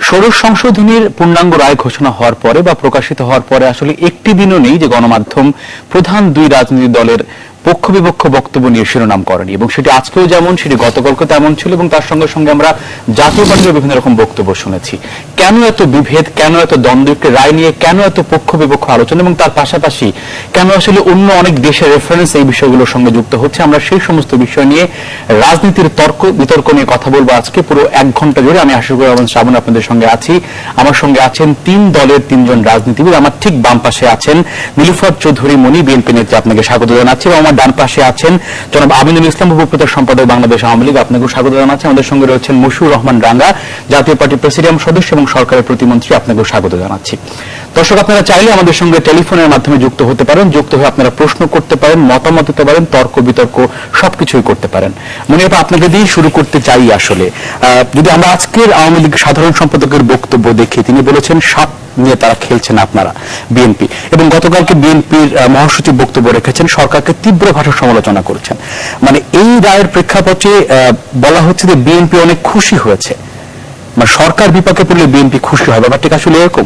ষোড়শ সংশোধনীর পূর্ণাঙ্গ রায় ঘোষণা হওয়ার পরে বা প্রকাশিত হওয়ার পরে আসলে একটি দিনও নেই যে গণমাধ্যম প্রধান দুই রাজনৈতিক দলের পক্ষ বিপক্ষ বক্তব্য নিয়ে শিরোনাম করেনি, এবং সেটি আজকেও যেমন, সেটি গতকালকেও তেমন ছিল, এবং তার সঙ্গে সঙ্গে আমরা জাতীয় পার্টির বিভিন্ন রকম বক্তব্য শুনেছি। কেন এত বিভেদ, কেন এত দ্বন্দ্ব, একটি রায় নিয়ে কেন এত পক্ষ বিপক্ষ আলোচনা, এবং তার পাশাপাশি কেন আসলে অন্য অনেক দেশের রেফারেন্স এই বিষয়গুলোর সঙ্গে যুক্ত হচ্ছে? আমরা সেই সমস্ত বিষয় নিয়ে রাজনীতির তর্ক বিতর্ক নিয়ে কথা বলবো আজকে পুরো 1 ঘন্টা জুড়ে। আমি আশিকুর রহমান শ্রাবণ আপনাদের সঙ্গে আছি। আমার সঙ্গে আছেন 3 দলের 3 জন রাজনীতিবিদ। আমার ঠিক বাম পাশে আছেন নীলুফার চৌধুরী মনি, বিএনপি নেত্রী, আপনাকে স্বাগত জানাচ্ছি। এবং আমার ডান পাশে আছেন জনাব আমিনুল ইসলাম, উপপ্রচার সম্পাদক, বাংলাদেশ আওয়ামী লীগ, আপনাকেও স্বাগত জানাচ্ছি। আমাদের সঙ্গে রয়েছেন মশিউর রহমান রাঙ্গা, জাতীয় পার্টি প্রেসিডিয়াম সদস্য এবং সরকারের প্রতিমন্ত্রী, আপনাকেও স্বাগত জানাচ্ছি। দর্শক, আপনারা চাইলে আমাদের সঙ্গে টেলিফোনের মাধ্যমে যুক্ত হতে পারেন, যুক্ত হয়ে আপনারা প্রশ্ন করতে পারেন, মতামত দিতে পারেন, তর্ক বিতর্ক সবকিছুই করতে পারেন। মনে হয় আপনাকে দিয়ে শুরু করতে চাই। আসলে যদি আমরা আজকের আওয়ামী লীগ সাধারণ সম্পাদকের বক্তব্য দেখি, তিনি বলেছেন সাপ নিয়ে তারা খেলছেন আপনারা বিএনপি, এবং গতকালকে বিএনপির মহাসচিব বক্তব্য রেখেছেন, সরকারকে তীব্র ভাষায় সমালোচনা করেছেন। মানে এই রায়ের প্রেক্ষাপটে বলা হচ্ছে যে বিএনপি অনেক খুশি হয়েছে, মানে সরকার বিপাকে পড়লে বিএনপি খুশি হয়, ব্যাপারটি আসলে এরকম?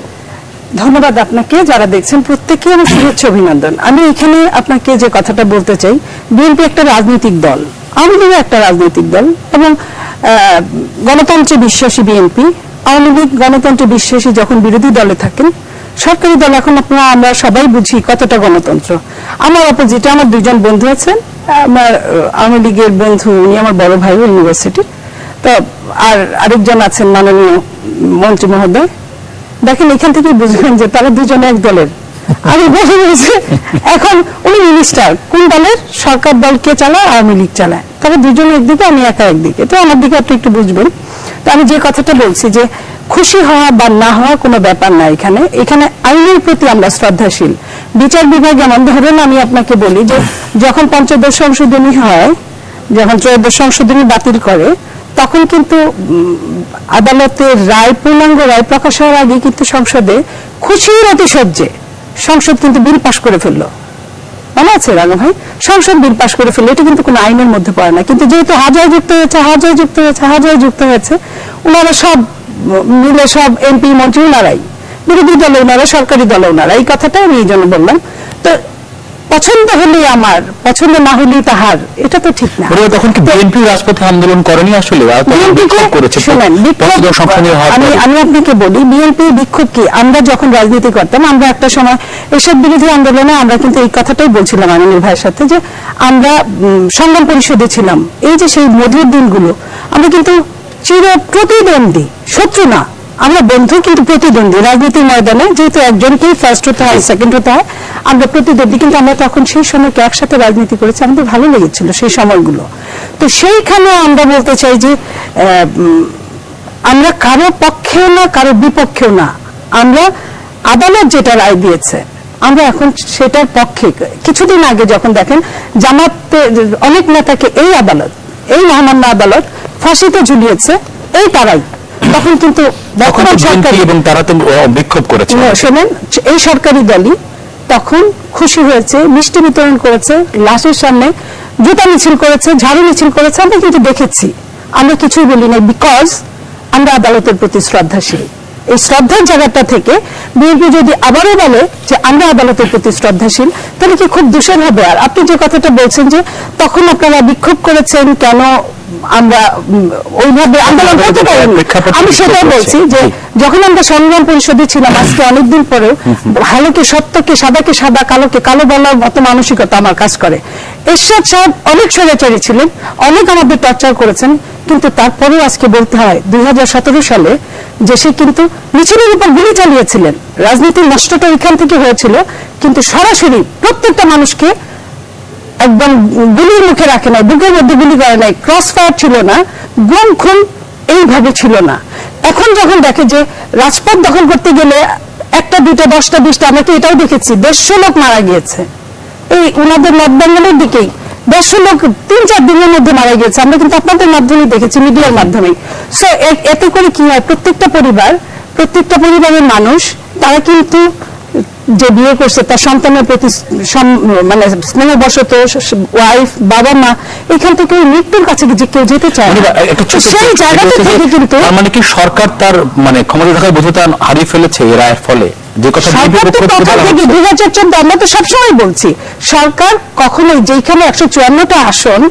ধন্যবাদ আপনাকে, যারা দেখছেন প্রত্যেককে আমার শুভেচ্ছা অভিনন্দন। আমি এখানে আপনাকে যে কথাটা বলতে চাই, বিএনপি একটা রাজনৈতিক দল, আওয়ামী লীগ একটা রাজনৈতিক দল, এবং গণতন্ত্রে বিশ্বাসী বিএনপি। আওয়ামী লীগ গণতন্ত্রে বিশ্বাসী যখন বিরোধী দলে থাকেন, সরকারি দল এখন আমরা সবাই বুঝি কতটা গণতন্ত্র। আমার অপোজিটে আমার 2 জন বন্ধু আছেন, আমার আওয়ামী লীগের বন্ধু, উনি আমার বড় ভাই ইউনিভার্সিটি, তো আর আরেকজন আছেন মাননীয় মন্ত্রী মহোদয়। দেখেন, এখান থেকে বুঝবেন যে তারা 2 জন এক দলের। আমি বসে বলছি, এখন উনি মিনিস্টার, কোন দলের? সরকার দলকে চালায়, আওয়ামী লীগ চালায়। তারা 2 জন একদিকে, আমি একা একদিকে। তো আমার দিকে আপনি একটু বুঝবেন। তো আমি যে কথাটা বলছি যে খুশি হওয়া বা না হওয়া কোনো ব্যাপার না। এখানে আইনের প্রতি আমরা শ্রদ্ধাশীল। বিচার বিভাগ এমন ধরেন, আমি আপনাকে বলি যে যখন 15 সংশোধনী হয়, যখন 13 সংশোধনী বাতিল করে, তখন কিন্তু আদালতের রায়, পূর্ণাঙ্গ রায় প্রকাশ হওয়ার আগে কিন্তু সংসদে খুশির অতিশয্যে সংসদ কিন্তু বিল পাশ করে ফেললো। মনে আছে রানু ভাই? সংসদ বিল পাশ করে ফেললো। এটা কিন্তু কোনো আইনের মধ্যে পড়ে না, কিন্তু যেহেতু হাজার যুক্ত হয়েছে, ওনারা সব মিলে, সব এমপি মন্ত্রী ওনারাই, বিরোধী দলে ওনারা, সরকারি দলে ওনারা। এই কথাটা আমি এই জন্য বললাম। তো পছন্দ হলে আমার, পছন্দ না হলেই তাহার, এটা তো ঠিক না। তখন কি বিএনপি রাজপথে আন্দোলন করেনি? আসলে আমি আপনাকে বলি, বিএনপি বিক্ষোভ কি, আমরা যখন রাজনীতি করতাম, আমরা একটা সময় এসব বিরোধী আন্দোলনে আমরা কিন্তু এই কথাটাই বলছিলাম আমিনুল ভাইয়ের সাথে, যে আমরা সংগ্রাম পরিষদে ছিলাম। এই যে সেই মধুর দিনগুলো, আমরা কিন্তু চির প্রতিদ্বন্দ্বী, শত্রু না, আমরা বন্ধু, কিন্তু প্রতিদ্বন্দ্বী রাজনীতির ময়দানে। যেহেতু একজনকেই ফার্স্ট হতে হয়, সেকেন্ড হতে হয়, আমরা প্রতিদ্বন্দ্বী, কিন্তু আমরা তখন সেই সময়কে একসাথে রাজনীতি করেছি, আমাদের ভালো লেগেছিল সেই সময়গুলো। তো সেইখানে আমরা বলতে চাই যে আমরা কারো পক্ষেও না, কারো বিপক্ষেও না। আমরা আদালত যেটা রায় দিয়েছে, আমরা এখন সেটার পক্ষে। কিছুদিন আগে যখন দেখেন জামাতে অনেক নেতাকে এই আদালত, এই মহামান্য আদালত ফাঁসিতে ঝুলিয়েছে, এই তারাই, তখন কিন্তু এবং তারা তো বিক্ষোভ করেছে। শোনেন, এই সরকারি দলই তখন খুশি হয়েছে, মিষ্টি বিতরণ করেছে, লাশের সামনে জুতা মিছিল করেছে, ঝাড়ু মিছিল করেছে। আমরা কিন্তু দেখেছি, আমরা কিছুই বলি না, বিকজ আমরা আদালতের প্রতি শ্রদ্ধাশীল। এই শ্রদ্ধার জায়গাটা থেকে বিএনপি যদি আবারও বলে যে আমরা আদালতের প্রতি শ্রদ্ধাশীল, তাহলে কি খুব দূষণ হবে। আর আপনি যে কথাটা বলছেন যে তখন আপনারা বিক্ষোভ করেছেন, কেন আমরা ওইভাবে আন্দোলন করতে পারেন, আমি সেটাই বলছি যে যখন আমরা সংগ্রাম পরিষদে ছিলাম, আজকে অনেকদিন পরেও ভালোকে সত্যকে, সাদাকে সাদা, কালোকে কালো বলার মতো মানসিকতা আমার কাজ করে। এরশাদ সাহেব অনেক স্বৈরাচারী ছিলেন, অনেক আমাদের টর্চার করেছেন, কিন্তু তারপরেও আজকে বলতে হয় 2017 সালে যে সে কিন্তু মিছিলের উপর গুলি চালিয়েছিলেন। রাজনীতির নষ্টটা এখান থেকে হয়েছিল, কিন্তু সরাসরি প্রত্যেকটা মানুষকে একদম গুলির মুখে রাখে নাই, বুকের মধ্যে গুলি করে নাই, ক্রস ফায়ার ছিল না, গুম খুন এইভাবে ছিল না। এখন যখন দেখে যে রাজপথ দখল করতে গেলে 1টা 2টা 10টা 20টা, আমরা তো এটাও দেখেছি 150 লোক মারা গিয়েছে। এই ওনাদের নর্থ বেঙ্গলের দিকেই 150 লোক 3-4 দিনের মধ্যে মারা গিয়েছে। আমরা কিন্তু আপনাদের মাধ্যমে দেখেছি, মিডিয়ার মাধ্যমে। সো এতে করে কি হয়, প্রত্যেকটা পরিবারের মানুষ তারা কিন্তু যে বিয়ে করছে তার সন্তানের প্রতি মানে স্নেহবশত ওয়াইফ বাবা মা এখান থেকে মৃত্যুর কাছে যে কেউ যেতে চায় না। সেই জায়গাটা থেকে কিন্তু মানে কি সরকার তার মানে ক্ষমতা থাকার বোধতা হারিয়ে ফেলেছে এই রায়ের ফলে, যে কথা 2014 আমরা তো সবসময় বলছি সরকার কখনোই যেখানে 154টা আসন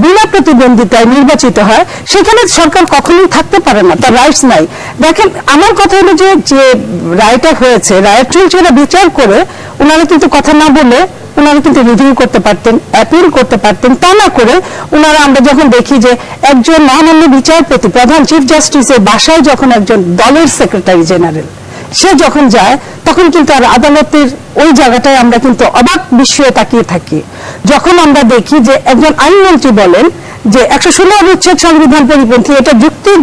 বিনা প্রতিদ্বন্দ্বিতায় নির্বাচিত হয় সেখানে সরকার কখনোই থাকতে পারে না, তার রাইটস নাই। দেখেন আমার কথা হলো যে রায়টা হয়েছে, রায়ের চলছে বিচার করে ওনারা কিন্তু কথা না বলে ওনারা কিন্তু রিভিউ করতে পারতেন, অ্যাপিল করতে পারতেন। তা না করে ওনারা আমরা যখন দেখি যে একজন মহামান্য বিচারপতি প্রধান চিফ জাস্টিসের বাসায় যখন একজন দলের সেক্রেটারি জেনারেল সে যখন যায় তখন কিন্তু আর আদালতের ওই জায়গাটায় আমরা কিন্তু অবাক বিস্ময়ে তাকিয়ে থাকি। যখন আমরা দেখি যে একজন আইনমন্ত্রী বলেন যে 116 অনুচ্ছেদ সংবিধান পরিপন্থী, এটা যুক্তি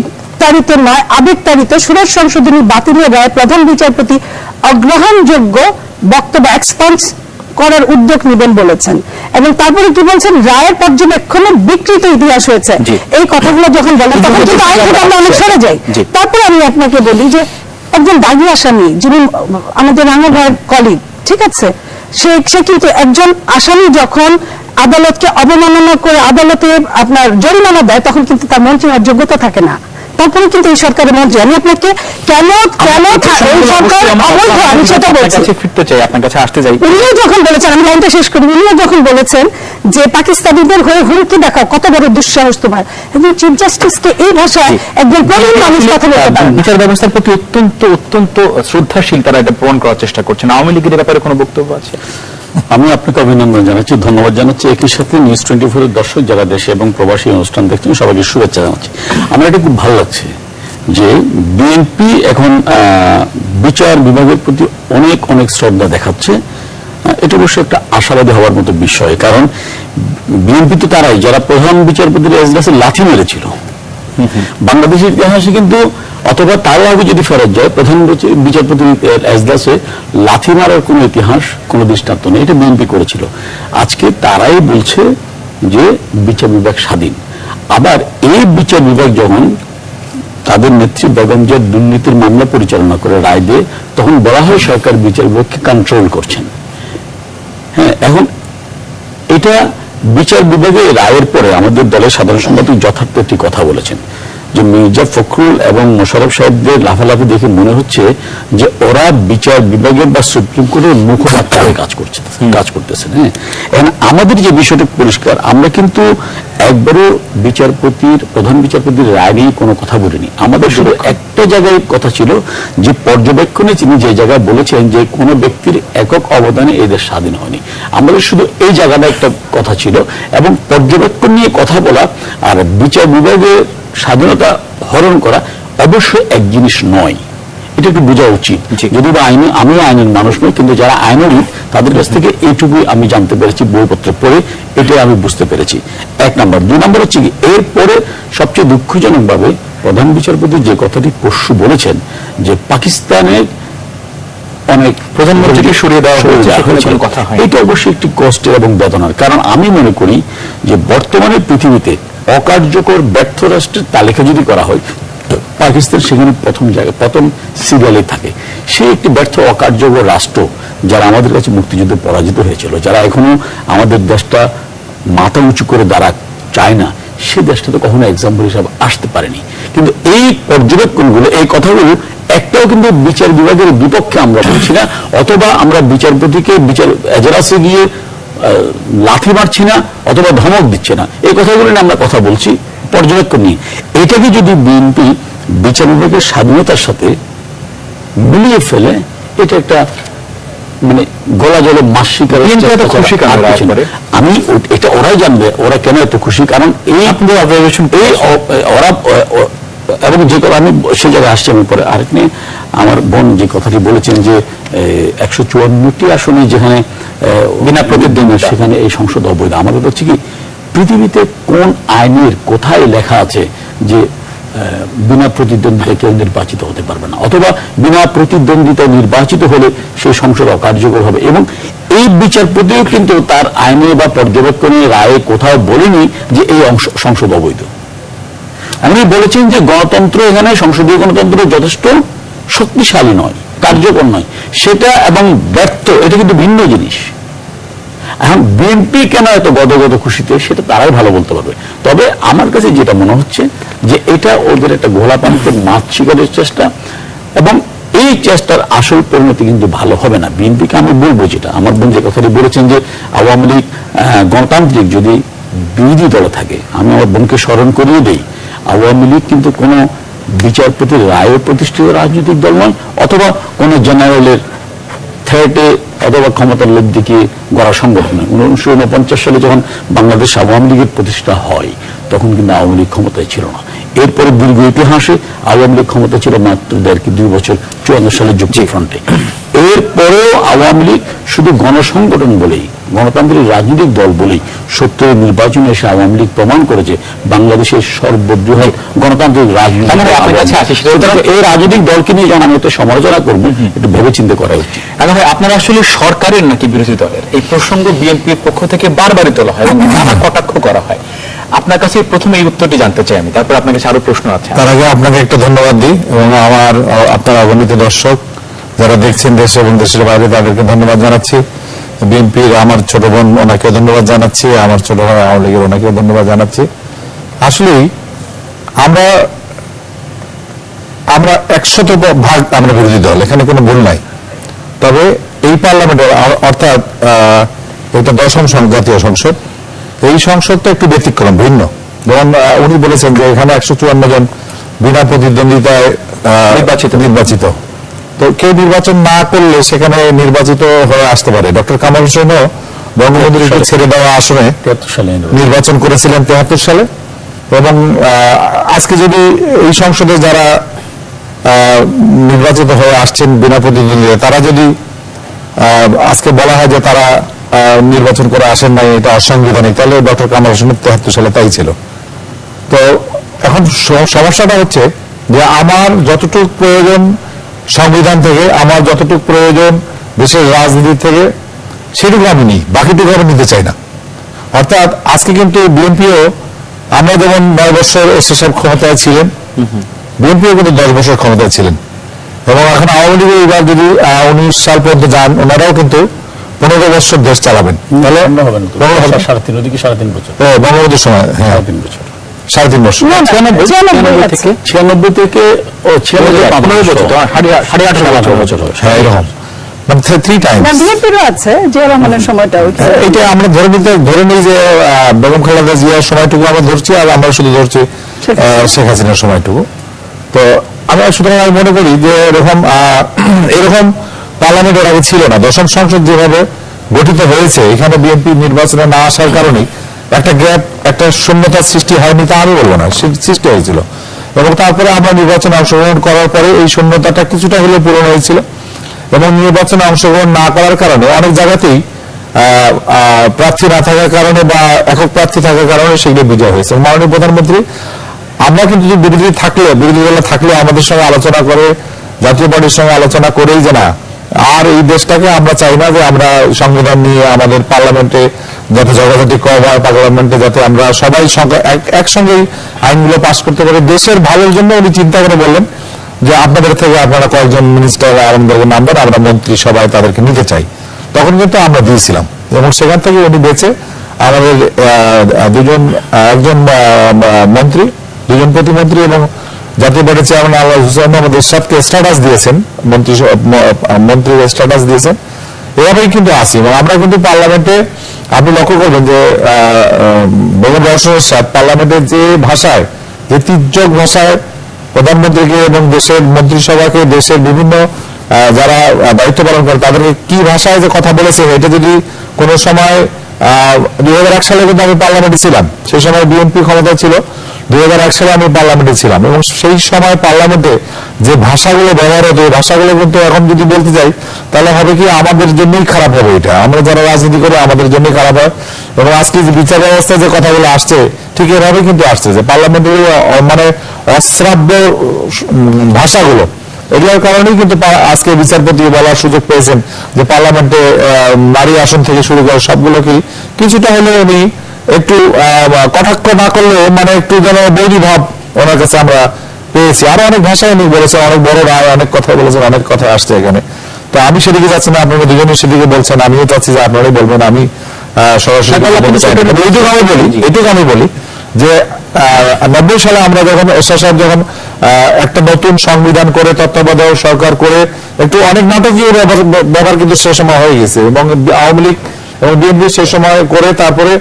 তাড়িত নয় আবেগ তাড়িত, ষোড়শ সংশোধনী বাতিলের রায় প্রধান বিচারপতি অগ্রহণযোগ্য বক্তব্য এক্সপান্স করার উদ্যোগ নেবেন বলেছেন। এবং তারপরে কি বলছেন, রায়ের পর্যবেক্ষণে বিকৃত ইতিহাস হয়েছে। এই কথাগুলো যখন বলেন তখন কিন্তু আইন থেকে আমরা অনেক সরে যাই। তারপরে আমি আপনাকে বলি যে একজন দাগি আসামি যিনি আমাদের রাঙা ভাইয়ের কলিগ, ঠিক আছে, সে কিন্তু একজন আসামি যখন আদালতকে অবমাননা করে আদালতে আপনার জরিমানা দেয় তখন কিন্তু তার মন্ত্রী হওয়ার যোগ্যতা থাকে না। তারপরে কিন্তু এই সরকারের মন্ত্রী, আমি আপনাকে কেন এই সরকার অবৈধ আমি সেটা বলছি, ফিরতে চাই আপনার কাছে আসতে চাই। উনিও যখন বলেছেন, আমি লাইনটা শেষ করি, উনিও যখন বলেছেন যে পাকিস্তানিদের হয়ে হুমকি দেখাও কত বড় দুঃসাহস তোমার, এবং চিফ জাস্টিসকে এই ভাষায় একজন প্রবীণ মানুষ কথা বলতে পারেন। বিচার ব্যবস্থার প্রতি অত্যন্ত অত্যন্ত শ্রদ্ধাশীল তারা এটা প্রমাণ করার চেষ্টা করছেন। আওয়ামী লীগের ব্যাপারে কোনো বক্তব্য আছে? আমি আপনাকে অভিনন্দন জানাচ্ছি, ধন্যবাদ জানাচ্ছি। একই সাথে নিউজ 24 এর দর্শক যারা দেশে এবং প্রবাসী অনুষ্ঠান দেখছেন সবাইকে শুভেচ্ছা জানাচ্ছি। আমার এটা খুব ভালো লাগছে যে বিএনপি এখন বিচার বিভাগের প্রতি অনেক অনেক শ্রদ্ধা দেখাচ্ছে। এটা অবশ্যই একটা আশাবাদী হওয়ার মতো বিষয়, কারণ বিএনপি তো তারাই যারা প্রধান বিচারপতির এজলাসে লাথি মেরেছিল বাংলাদেশের ইতিহাসে, কিন্তু অথবা তারও আগে যদি ফেরত যায় প্রধান বিচারপতির এজলাসে লাথি মারার কোন ইতিহাস কোন দৃষ্টান্ত নেই, এটা বিএনপি করেছিল। আজকে তারাই বলছে যে বিচার বিভাগ স্বাধীন। আবার এই বিচার বিভাগ যখন তাদের নেত্রী বেগম জিয়ার দুর্নীতির মামলা পরিচালনা করে রায় দিয়ে তখন বলা হয় সরকার বিচার বিভাগকে কন্ট্রোল করছেন। হ্যাঁ, এখন এটা বিচার বিভাগে রায়ের পরে আমাদের দলের সাধারণ সম্পাদক যথার্থ একটি কথা বলেছেন যে মির্জা ফখরুল এবং মোশাররফ সাহেবদের লাফালাফি দেখে মনে হচ্ছে যে ওরা বিচার বিভাগের বা সুপ্রিম কোর্টের মুখপাত্র কাজ করতেছেন। হ্যাঁ, এখন আমাদের যে বিষয়টা পরিষ্কার, আমরা কিন্তু একবারও প্রধান বিচারপতির রায় নিয়ে কোনো কথা বলিনি। আমাদের শুধু একটা জায়গায় কথা ছিল যে পর্যবেক্ষণে তিনি যে জায়গায় বলেছেন যে কোনো ব্যক্তির একক অবদানে এই দেশ স্বাধীন হয়নি, আমাদের শুধু এই জায়গাটা একটা কথা ছিল। এবং পর্যবেক্ষণ নিয়ে কথা বলা আর বিচার বিভাগের স্বাধীনতা হরণ করা অবশ্যই এক জিনিস নয়, এটা একটু বোঝা উচিত। যদি বা আমিও আইনের মানুষ নই, কিন্তু যারা আইনবিদ তাদের কাছ থেকে এইটুকুই আমি জানতে পেরেছি বইপত্র পড়ে, এটাই আমি বুঝতে পেরেছি। এক নম্বর। দুই নম্বর হচ্ছে কি, এরপরে সবচেয়ে দুঃখজনক ভাবে প্রধান বিচারপতি যে কথাটি পরশু বলেছেন যে পাকিস্তানের অনেক প্রধানমন্ত্রীকে সরিয়ে দেওয়া হয়েছে, এটা অবশ্যই একটি কষ্টের এবং বেদনার। কারণ আমি মনে করি যে বর্তমানে পৃথিবীতে অকার্যকর ব্যর্থ রাষ্ট্রের তালিকা যদি করা হয় পাকিস্তান সেখানে প্রথম সিরিয়ালে থাকে। সে একটি ব্যর্থ অকার্যকর রাষ্ট্র যারা আমাদের কাছে মুক্তিযুদ্ধে পরাজিত হয়েছিল, যারা এখনো আমাদের দেশটা মাথা উঁচু করে দাঁড়া চায় না, সে দেশটা তো কখনো এক্সাম্পল হিসাবে আসতে পারেনি। কিন্তু এই পর্যবেক্ষণগুলো, এই কথাগুলো একটাও কিন্তু বিচার বিভাগের বিপক্ষে আমরা বলছি না, অথবা আমরা বিচারপতিকে বিচার এজলাসে গিয়ে লাথি মারছি না অথবা ধমক দিচ্ছে না, এই কথাগুলো নিয়ে আমরা কথা বলছি পর্যবেক্ষণ নিয়ে। এটাকে যদি বিএনপি বিচার বিভাগের স্বাধীনতার সাথে মিলিয়ে ফেলে, এটা একটা মানে গলা জলে মাস শিকার। আমি এটা ওরাই জানবে ওরা কেন এত খুশি, কারণ এই ওরা এবং যে কথা আমি সে জায়গায় আসছি আমি পরে আরেক নিয়ে আমার বোন যে কথাটি বলেছেন যে 154টি আসনে যেখানে বিনা প্রতিদ্বন্দ্বিতা সেখানে এই সংসদ অবৈধ। আমাদের হচ্ছে কি, পৃথিবীতে কোন আইনের কোথায় লেখা আছে যে বিনা প্রতিদ্বন্দ্বিতায় কেউ নির্বাচিত হতে পারবে না, অথবা বিনা প্রতিদ্বন্দ্বিতায় নির্বাচিত হলে সেই সংসদ অকার্যকর হবে। এবং এই বিচারপতিও কিন্তু তার আইনে বা পর্যবেক্ষণে রায়ে কোথাও বলেনি যে এই সংসদ অবৈধ। উনি বলেছেন যে গণতন্ত্র এখানে সংসদীয় গণতন্ত্র যথেষ্ট শক্তিশালী নয়, কার্যকর নয় সেটা এবং ব্যর্থ, এটা কিন্তু ভিন্ন জিনিস। এখন বিএনপি কেন এত গদগদ খুশিতে সেটা তারাই ভালো বলতে পারবে। তবে আমার কাছে যেটা মনে হচ্ছে যে এটা ওদের একটা ঘোলা পানিতে মাছ শিকারের চেষ্টা, এবং এই চেষ্টার আসল পরিণতি কিন্তু ভালো হবে না। বিএনপিকে আমি বলবো, যেটা আমার বোন যে কথাটি বলেছেন যে আওয়ামী লীগ গণতান্ত্রিক যদি বিরোধী দলে থাকে, আমি আমার বোনকে স্মরণ করিয়ে দেই, আওয়ামী লীগ কিন্তু কোনো বিচারপতির রায়ে প্রতিষ্ঠিত রাজনৈতিক দল নয়, অথবা কোনো জেনারেলের থ্রেটে অথবা ক্ষমতার লোভ দেখিয়ে গড়া সংগঠন নয়। 1949 সালে যখন বাংলাদেশ আওয়ামী লীগের প্রতিষ্ঠা হয় তখন কিন্তু আওয়ামী লীগ ক্ষমতায় ছিল না। এরপরে দীর্ঘ ইতিহাসে আওয়ামী লীগ ক্ষমতা ছিল মাত্র 1.5-2 বছর 54 সালে যুক্তফ্রন্টে। এরপরেও আওয়ামী লীগ শুধু গণসংগঠন বলেই, গণতান্ত্রিক রাজনৈতিক দল বলেই 70 নির্বাচনে এসে আওয়ামী লীগ প্রমাণ করেছে বাংলাদেশের সর্ববৃহৎ গণতান্ত্রিক রাজনীতি। এই রাজনৈতিক দলকে নিয়ে যখন আমি একটা সমালোচনা করবো, একটু ভেবে চিন্তা করা উচিত। এখন ভাই, আপনারা আসলে সরকারের নাকি বিরোধী দলের, এই প্রসঙ্গ বিএনপির পক্ষ থেকে বারবারই তোলা হয় এবং নানা কটাক্ষ করা হয়। আপনার কাছে প্রথমে এই উত্তরটি জানতে চাই আমি, তারপর আপনার কাছে আরো প্রশ্ন আছে। তার আগে আপনাকে একটা ধন্যবাদ দিই এবং আপনার অগণিত দর্শক যারা দেখছেন দেশ এবং দেশের বাইরে, তাদেরকে ধন্যবাদ জানাচ্ছি। বিএনপির আমার ছোট বোন, ওনাকেও ধন্যবাদ জানাচ্ছি, আমার ছোট ভাই আওয়ামী লীগের, ওনাকেও ধন্যবাদ জানাচ্ছি। আসলেই আমরা 100% আমরা বিরোধী দল, এখানে কোনো ভুল নাই। তবে এই পার্লামেন্টের অর্থাৎ এটা 10ম জাতীয় সংসদ, এই সংসদটা একটু ব্যতিক্রম, ভিন্ন। যেমন উনি বলেছেন যে এখানে 154 জন বিনা প্রতিদ্বন্দ্বিতায় নির্বাচিত, তো কেউ নির্বাচন না করলে সেখানে নির্বাচিত হয়ে আসতে পারে। ডক্টর কামাল হোসেনও বঙ্গবন্ধুর ছেড়ে দেওয়া আসনে নির্বাচন করেছিলেন 73 সালে। এবং আজকে যদি এই সংসদে যারা নির্বাচিত হয়ে আসছেন বিনা প্রতিদ্বন্দ্বিতা, তারা যদি আজকে বলা হয় যে তারা নির্বাচন করে আসেন নাই, এটা অসাংবিধানিক, তাহলে ডক্টর কামাল হোসেন 73 সালে তাই ছিল। তো এখন সমস্যাটা হচ্ছে যে আমার যতটুকু প্রয়োজন সংবিধান থেকে, আমার যতটুকু প্রয়োজন দেশের রাজনীতি থেকে, সেটুকু আমি নিই, বাকিটুকু আমি নিতে চাই না। অর্থাৎ আজকে কিন্তু বিএনপিও, আমরা যেমন 9 বছর এসএসএফ ক্ষমতায় ছিলেন, বিএনপিও কিন্তু 10 বছর ক্ষমতায় ছিলেন। এবং এখন আওয়ামী লীগের এবার যদি 19 সাল পর্যন্ত যান, ওনারাও কিন্তু 15 বছর দেশ চালাবেন। তাহলে 3.5 বছর বঙ্গবন্ধুর সময়, হ্যাঁ 3.5 বছর 96 বছর, 96 থেকে 15 বছর, হ্যাঁ এরকম, মানে 3 টাইমস। বিএনপিরও আছে যে রহমানের সময়টাও, এটা আমরা ধরে নিই যে বেগম খালেদা জিয়ার সময়টুকু আমরা ধরছি, আর আমরা শুধু ধরছি শেখ হাসিনার সময়টুকু। তো আমি সুতরাং আমি মনে করি যে এরকম পার্লামেন্টের আগে ছিল না। 10ম সংসদ যেভাবে গঠিত হয়েছে, এখানে বিএনপি নির্বাচনে না আসার কারণে একটা গ্যাপ, একটা শূন্যতার সৃষ্টি হয়নি তা আমি বলবো না, সৃষ্টি হয়েছিল। এবং তারপরে আমরা নির্বাচনে অংশগ্রহণ করার পরে এই শূন্যতাটা কিছুটা হলেও পূরণ হয়েছিল। এবং নির্বাচনে অংশগ্রহণ না করার কারণে অনেক জায়গাতেই প্রার্থী না থাকার কারণে বা একক প্রার্থী থাকার কারণে সেগুলো বিজয় হয়েছে। মাননীয় প্রধানমন্ত্রী, আমরা কিন্তু বিরোধী দলে থাকলেও আমাদের সঙ্গে আলোচনা করে, জাতীয় পার্টির সঙ্গে আলোচনা করেই যে না, আর এই দেশটাকে আমরা চাই না যে আমরা সংবিধান নিয়ে আমাদের পার্লামেন্টে যাতে ঝগড়াঝাটি কম হয়, পার্লামেন্টে যাতে আমরা সবাই একসঙ্গেই আইনগুলো পাস করতে পারি। দেশের ভালোর জন্য উনি চিন্তা করে বললেন যে আপনাদের থেকে আপনারা কয়েকজন মিনিস্টার আমাদেরকে নাম দেন, আমরা মন্ত্রী সবাই তাদেরকে নিতে চাই। তখন কিন্তু আমরা দিয়েছিলাম, এবং সেখান থেকে উনি বেঁচে আমাদের একজন মন্ত্রী, 2জন প্রতিমন্ত্রী এবং জাতীয় পার্টির চেয়ারম্যান আল্লাহ হুসেন আমাদের সাথে স্ট্যাটাস দিয়েছেন, মন্ত্রীর স্ট্যাটাস দিয়েছেন। এভাবেই কিন্তু আসি। এবং আমরা কিন্তু পার্লামেন্টে, আপনি লক্ষ্য করবেন যে বেগম রওশনের সাথে পার্লামেন্টের যে ভাষায়, যে তির্যক ভাষায় প্রধানমন্ত্রীকে এবং দেশের মন্ত্রিসভাকে, দেশের বিভিন্ন যারা দায়িত্ব পালন করে তাদেরকে কি ভাষায় যে কথা বলেছে, এটা যদি কোনো সময় 2001 সালে কিন্তু আমি পার্লামেন্টে ছিলাম, সেই সময় বিএনপি ক্ষমতা ছিল, 2001 সালে আমি পার্লামেন্টে ছিলাম, এবং সেই সময় পার্লামেন্টে যে ভাষাগুলো ব্যবহার হতো, এই ভাষাগুলো কিন্তু এখন যদি বলতে যাই তাহলে হবে কি আমাদের জন্যই খারাপ হবে। এটা আমরা যারা রাজনীতি করি আমাদের জন্যই খারাপ হয়। এবং আজকে যে বিচার ব্যবস্থায় যে কথাগুলো আসছে, ঠিক এভাবে কিন্তু আসছে যে পার্লামেন্টের মানে অশ্রাব্য ভাষাগুলো, এগুলোর কারণেই কিন্তু আজকে বিচারপতি বলার সুযোগ পেয়েছেন যে পার্লামেন্টে নারী আসন থেকে শুরু করে সবগুলো কি কিছুটা হলে উনি একটু কটাক্ষ না করলেও মানে একটু যেন বৈরী ভাব ওনার কাছে আমরা পেয়েছি। আরো অনেক ভাষায় উনি বলেছেন, অনেক বড় রায়, অনেক কথা বলেছেন, অনেক কথা আসছে এখানে। তো আমি সেদিকে যাচ্ছি না, আপনারা দুজনে সেদিকে বলছেন, আমিও চাচ্ছি যে আপনারাই বলবেন, আমি সরাসরি এটুকু আমি বলি যে 90 সালে আমরা যখন এরশাদ সাহেব যখন একটা নতুন সংবিধান করে তত্ত্বাবধায়ক সরকার করে একটু অনেক নাটকীয় ব্যাপার কিন্তু সে সময় হয়ে গেছে, এবং আওয়ামী লীগ এবং বিএনপি সে সময় করে তারপরে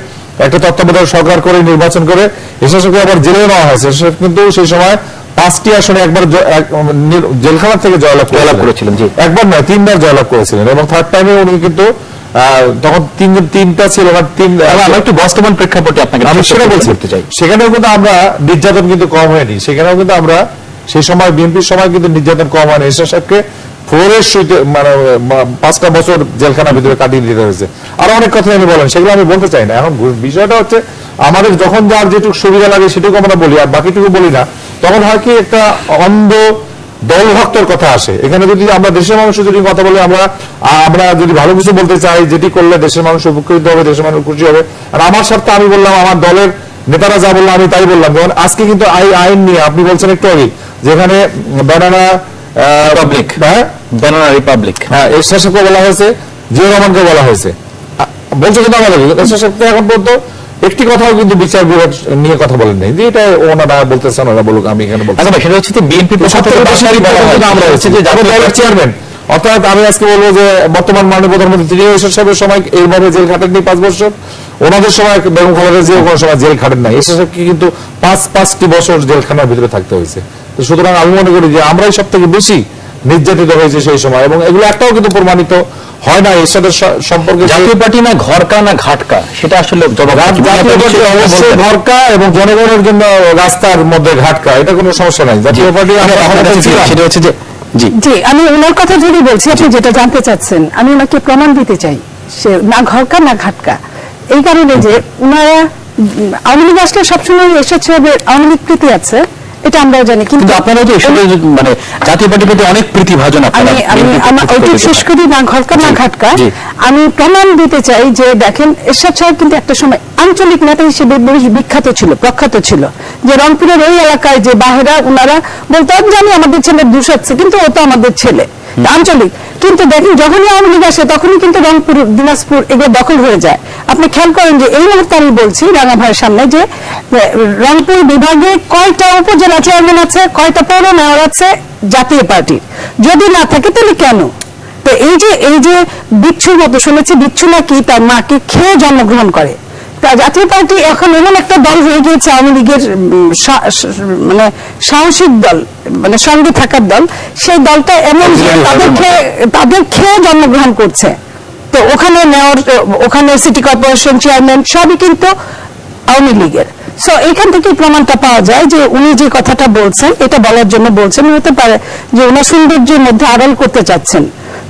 একটা তত্ত্বাবধায়ক সরকার করে নির্বাচন করে এরশাদকে আবার জেলে নেওয়া হয়েছে। এরশাদ কিন্তু সেই সময় 5টি আসনে একবার জেলখানা থেকে জয়লাভ করেছিলেন, একবার নয় 3বার জয়লাভ করেছিলেন, এবং থার্ড টাইমে উনি কিন্তু তখন তিনটা ছিল আমরা একটু বর্তমান প্রেক্ষাপটে আপনাকে আমি সেটা বলতে চাই। সেখানেও কিন্তু আমরা নির্যাতন কিন্তু কম হয়নি, সেখানেও কিন্তু আমরা সেই সময় বিএনপির সময় কিন্তু নির্যাতন কম হয়নি। এরশাদ সাহেবকে ফ্লোরের শুইতে মানে 5টা বছর জেলখানার ভিতরে কাটিয়ে দিতে হয়েছে। আরো অনেক কথা আমি বলেন, সেগুলো আমি বলতে চাই না। এখন বিষয়টা হচ্ছে আমাদের যখন যার যেটুকু সুবিধা লাগে সেটুকু আমরা বলি, আর বাকিটুকু বলি না। তখন হয় কি একটা অন্ধ দলভক্তর কথা আসে এখানে। যদি আমরা দেশের মানুষের যদি কথা বলে, আমরা যদি ভালো কিছু বলতে চাই, যেটি করলে দেশের মানুষ উপকৃত হবে, দেশের মানুষ খুশি হবে, আর আমার স্বার্থে আমি বললাম, আমার দলের নেতারা যা বললাম আমি তাই বললাম। যেমন আজকে কিন্তু আইন নিয়ে আপনি বলছেন একটু আগে, যেখানে ব্যানানা রিপাবলিক, হ্যাঁ, এরশাদ সাহেবকে বলা হয়েছে, জিয়া রহমানকে বলা হয়েছে, বলছে কিন্তু আমাদের এরশাদ সাহেব এখন পর্যন্ত একটি কথাও কিন্তু বিচার বিভাগ নিয়ে কথা বলেন নাই, যে এটা ওনারা বলতেছেন, ওরা বলুক, আমি এখানে বলছি। সেটা হচ্ছে বিএনপি চেয়ারম্যান, অর্থাৎ আমি আজকে বলবো যে বর্তমান মাননীয় প্রধানমন্ত্রী তিনি এরশাদ সাহেবের সময় এইভাবে জেল খাটেননি 5 বছর, ওনাদের সময় বেগম খালেদা জিয়া কোনো সময় জেল খাটেন নাই। এরশাদ সাহেবকে কিন্তু 5টি বছর জেলখানার ভিতরে থাকতে হয়েছে। তো সুতরাং আমি মনে করি যে আমরাই সব থেকে বেশি নির্যাতিত হয়েছে সেই সময়, এবং এগুলো একটাও কিন্তু প্রমাণিত হয় না এরশাদের সম্পর্কে। জাতীয় পার্টি না ঘরকা না ঘাটকা, সেটা আসলে জাতীয় পার্টি অবশ্যই ঘরকা, এবং জনগণের জন্য রাস্তার মধ্যে ঘাটকা, এটা কোনো সমস্যা নাই। জাতীয় পার্টি সেটা হচ্ছে যে জি, আমি ওনার কথা যদি বলছি, আপনি যেটা জানতে চাচ্ছেন, আমি ওনাকে প্রমাণ দিতে চাই সে না ঘরকা না ঘাটকা। এই কারণে যে ওনারা আওয়ামী লীগ আসলে সবসময় এরশাদ সাহেবের আওয়ামী লীগ প্রীতি আছে, এটা আমরাও জানি, কিন্তু আপনারা তো মানে জাতীয় পার্টির প্রতি অনেক প্রীতিভাজন। আমার ওইটুকু শেষ করি, না ঘরকা না ঘাটকা। আমি প্রমাণ দিতে চাই যে দেখেন, এরশাদ সাহেব কিন্তু একটা সময় আঞ্চলিক নেতা হিসেবে বিখ্যাত ছিল, প্রখ্যাত ছিল, যে রংপুরের ওই এলাকায় যে বাহেরা ওনারা বলতো, জানি আমাদের ছেলের দোষ আছে, কিন্তু ও তো আমাদের ছেলে, আঞ্চলিক। কিন্তু দেখেন, যখনই আওয়ামী লীগ আসে তখনই কিন্তু রংপুর, দিনাজপুর এগুলো দখল হয়ে যায়। আপনি খেয়াল করেন যে এই মুহূর্তে আমি বলছি রাঙা ভাইয়ের সামনে যে রংপুর বিভাগে কয়টা উপজেলা চেয়ারম্যান আছে, কয়টা পৌর মেয়র আছে জাতীয় পার্টির, যদি না থাকে তাহলে কেন? তো এই যে বিচ্ছুর মতো শুনেছি, বিচ্ছু নাকি তার মাকে খেয়ে জন্মগ্রহণ করে। তা জাতীয় পার্টি এখন এমন একটা দল হয়ে গিয়েছে, আওয়ামী লীগের মানে সাহসিক দল, মানে সঙ্গে থাকার দল, সেই দলটা এমন যে তাদের খেয়ে জন্মগ্রহণ করছে। তো ওখানে মেয়র, ওখানে সিটি কর্পোরেশন চেয়ারম্যান সবই কিন্তু আওয়ামী লীগের। সো এখান থেকে প্রমাণটা পাওয়া যায় যে উনি যে কথাটা বলছেন, এটা বলার জন্য বলছেন, হতে পারে যে ওনার সৌন্দর্যের মধ্যে আড়াল করতে চাচ্ছেন।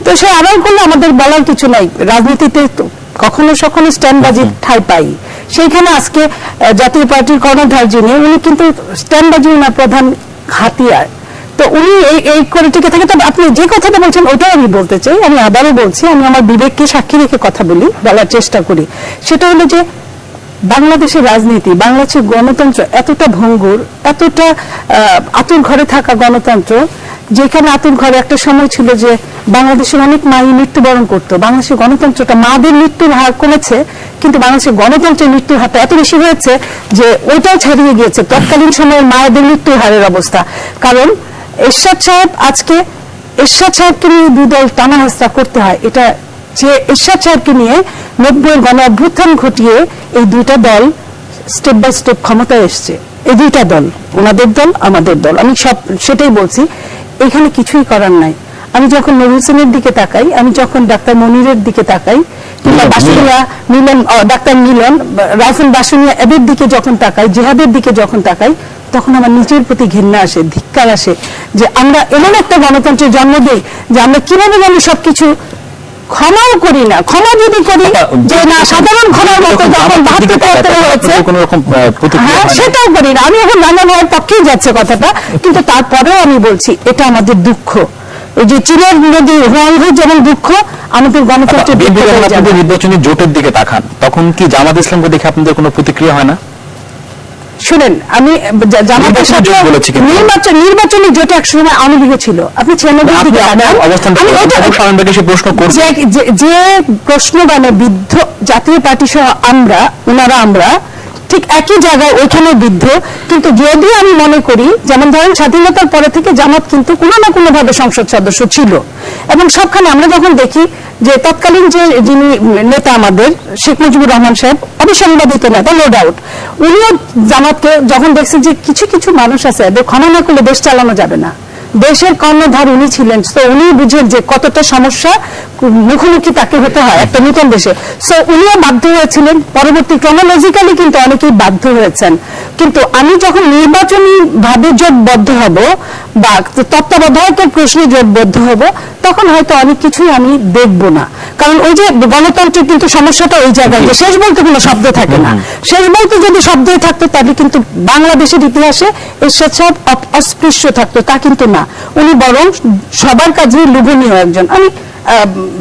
তো সে আড়াল করলে আমাদের বলার কিছু নাই, রাজনীতিতে কখনো সখনো স্ট্যান্ডবাজি ঠাঁই পাই। সেইখানে আজকে জাতীয় পার্টির কর্ণধার যিনি, উনি কিন্তু স্ট্যান্ডবাজি ওনার প্রধান হাতিয়ার। তো উনি এই করে টিকে থাকে। তবে আপনি যে কথাটা বলছেন ওটাও আমি বলতে চাই, আমি আবারও বলছি, আমি আমার বিবেককে সাক্ষী রেখে কথা বলি, বলার চেষ্টা করি। সেটা হলো যে বাংলাদেশের রাজনীতি, বাংলাদেশের গণতন্ত্র এতটা ভঙ্গুর, এতটা আতুর ঘরে থাকা গণতন্ত্র, যেখানে আতুর ঘরে একটা সময় ছিল যে বাংলাদেশের অনেক মাই মৃত্যুবরণ করতো। বাংলাদেশের গণতন্ত্রটা, মাদের মৃত্যুর হার কমেছে, কিন্তু বাংলাদেশের গণতন্ত্রের মৃত্যুর হারটা এত বেশি হয়েছে যে ওইটাও ছাড়িয়ে গিয়েছে তৎকালীন সময়ের মায়েদের মৃত্যুর হারের অবস্থা। কারণ এরশাদ সাহেব, আজকে এরশাদ সাহেবকে নিয়ে দুই দল টানা হেঁচড়া করতে হয়, এটা যে এরশাদ সাহেবকে নিয়ে 90-এর গণ অভ্যুত্থান ঘটিয়ে এই দুইটা দল স্টেপ বাই স্টেপ ক্ষমতায় এসছে। এই দুইটা দল, ওনাদের দল, আমাদের দল, আমি সেটাই বলছি। এখানে কিছুই করার নাই। আমি যখন নুরুল হোসেনের দিকে তাকাই, আমি যখন ডাক্তার মনিরের দিকে তাকাই, কিংবা বাসুনিয়া মিলন, ডাক্তার মিলন, রাফেল বাসুনিয়া, এদের দিকে যখন তাকাই, জিহাদের দিকে যখন তাকাই, তখন আমার নিজের প্রতি ঘৃণা আসে, ধিক্কার আসে, যে আমরা এমন একটা গণতন্ত্রের জন্ম দিই যে আমরা কিভাবে জানি সবকিছু ক্ষমাও করি না। ক্ষমা যদি করি যে না, সাধারণ ক্ষমার মতো যখন 72-73 হয়েছে, হ্যাঁ, সেটাও করি না। আমি এখন রান্না হওয়ার পক্ষেই যাচ্ছে কথাটা, কিন্তু তারপরেও আমি বলছি এটা আমাদের দুঃখ। এই যে চীনের নদী রঙ্গ যেমন দুঃখ, আমাদের গণতন্ত্রের নির্বাচনী জোটের দিকে তাকান, তখন কি জামাত ইসলামকে দেখে আপনাদের কোনো প্রতিক্রিয়া হয় না? শুনেন, আমি জামাতের সাথে নির্বাচনী জোট এক সময় আওয়ামী লীগে ছিল। আপনি 96 যে প্রশ্ন মানে বিদ্ধ জাতীয় পার্টি সহ আমরা ঠিক একই জায়গায় ওইখানে বিদ্ধ। কিন্তু যদি আমি মনে করি, যেমন ধরেন স্বাধীনতার পরে থেকে জামাত কিন্তু কোনো না কোনো ভাবে সংসদ সদস্য ছিল, এবং সবখানে আমরা যখন দেখি যে তৎকালীন যে যিনি নেতা আমাদের শেখ মুজিবুর রহমান সাহেব, অবিসংবাদিত নেতা, নো ডাউট, উনিও জামাতকে যখন দেখছেন যে কিছু কিছু মানুষ আছে এদের ক্ষমা না করলে দেশ চালানো যাবে না, দেশের কর্ণধার উনি ছিলেন, তো উনি বুঝেন যে কতটা সমস্যা মুখোমুখি তাকে হতে হয় একটা নতুন দেশে। সো উনিও বাধ্য হয়েছিলেন, পরবর্তী ক্রনোলজিক্যালি কিন্তু অনেকেই বাধ্য হয়েছেন। কিন্তু আমি যখন নির্বাচনী ভাবে জোটবদ্ধ হব বা তত্ত্বাবধায়কের প্রশ্নে জোটবদ্ধ হব, তখন হয়তো অনেক কিছুই আমি দেখব না। কারণ ওই যে গণতন্ত্রের কিন্তু সমস্যাটা ওই জায়গায় যে শেষ বলতে কোনো শব্দ থাকে না। শেষ বলতে যদি শব্দই থাকতো তাহলে কিন্তু বাংলাদেশের ইতিহাসে এরশাদ সাহেব অস্পৃশ্য থাকতো, তা কিন্তু না। উনি বরং সবার কাজে লোভনীয় একজন। আমি